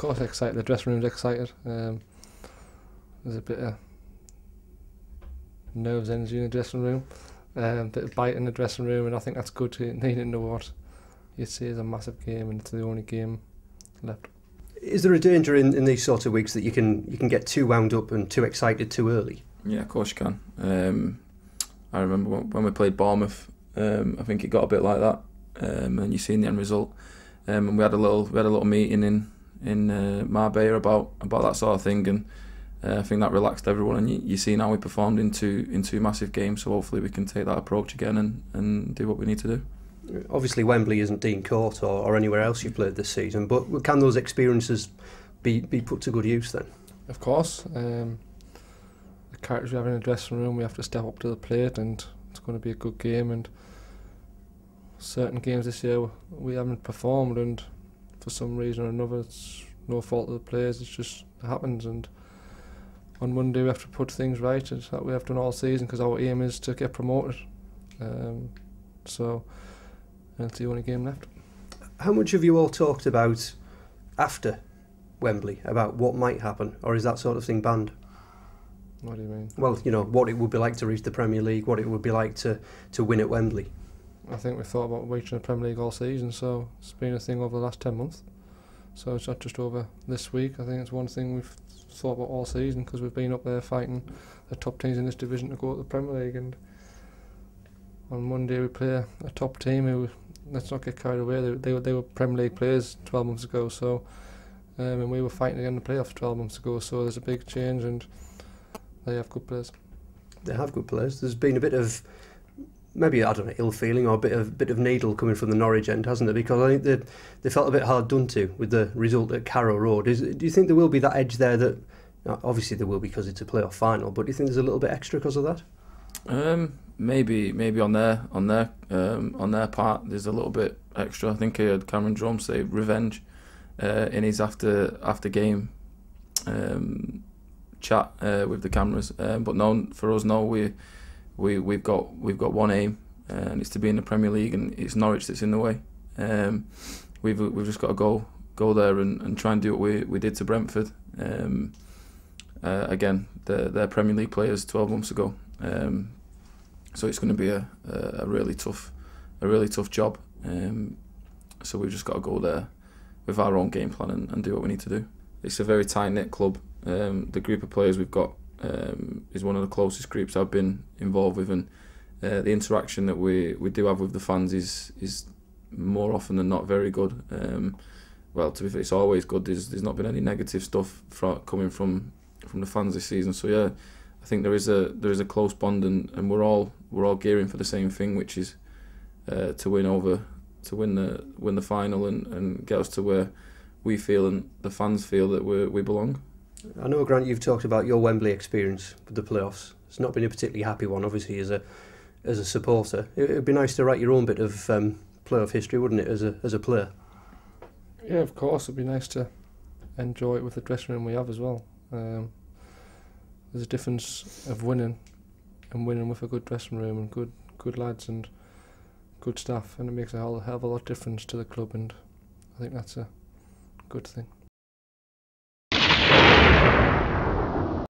course excited. The dressing room's excited. There's a bit of nerves, energy in the dressing room, a bit of bite in the dressing room, and I think that's good to need to know what you'd say is a massive game, and it's the only game left. Is there a danger in these sort of weeks that you can get too wound up and too excited too early? Yeah, of course you can. I remember when we played Bournemouth, I think it got a bit like that, and you seen the end result. And we had a little meeting in Marbella about that sort of thing, and I think that relaxed everyone. And you seen how we performed in two massive games. So hopefully we can take that approach again and do what we need to do. Obviously Wembley isn't Dean Court or anywhere else you've played this season, but can those experiences be put to good use then? Of course. The characters we have in the dressing room, we have to step up to the plate, and it's going to be a good game. And certain games this year we haven't performed, and for some reason or another it's no fault of the players, it just happens. And on Monday we have to put things right, as that we have done all season, because our aim is to get promoted. So that's the only game left. How much have you all talked about after Wembley, about what might happen, or is that sort of thing banned? What do you mean? Well, you know, what it would be like to reach the Premier League, what it would be like to win at Wembley. I think we thought about reaching the Premier League all season, so it's been a thing over the last 10 months. So it's not just over this week. I think it's one thing we've thought about all season, because we've been up there fighting the top teams in this division to go to the Premier League. And on Monday we play a top team who, let's not get carried away, they were Premier League players 12 months ago. So and we were fighting again in the playoffs 12 months ago. So there's a big change, and they have good players. They have good players. There's been a bit of, maybe, I don't know, ill feeling or a bit of needle coming from the Norwich end, hasn't it? Because I think they felt a bit hard done to with the result at Carrow Road. Do you think there will be that edge there? That obviously there will, because it's a playoff final, but do you think there's a little bit extra because of that? Maybe on their part there's a little bit extra. I think I heard Cameron Drome say revenge in his after game chat with the cameras. But no, for us, no, we've got one aim, and it's to be in the Premier League, and it's Norwich that's in the way. We've just got to go there and try and do what we did to Brentford. Again, they're Premier League players 12 months ago. So it's going to be a really tough job. So we've just got to go there with our own game plan and do what we need to do. It's a very tight-knit club. The group of players we've got is one of the closest groups I've been involved with, and the interaction that we do have with the fans is more often than not very good. Well, to be fair, it's always good. There's not been any negative stuff coming from the fans this season. So yeah, I think there is a close bond, and we're all gearing for the same thing, which is to win the final and get us to where we feel and the fans feel that we belong. I know, Grant, you've talked about your Wembley experience with the playoffs. It's not been a particularly happy one, obviously, as a supporter. It would be nice to write your own bit of playoff history, wouldn't it, as a player? Yeah, of course. It'd be nice to enjoy it with the dressing room we have as well. There's a difference of winning with a good dressing room and good lads and good staff, and it makes a hell of a lot of difference to the club, and I think that's a good thing.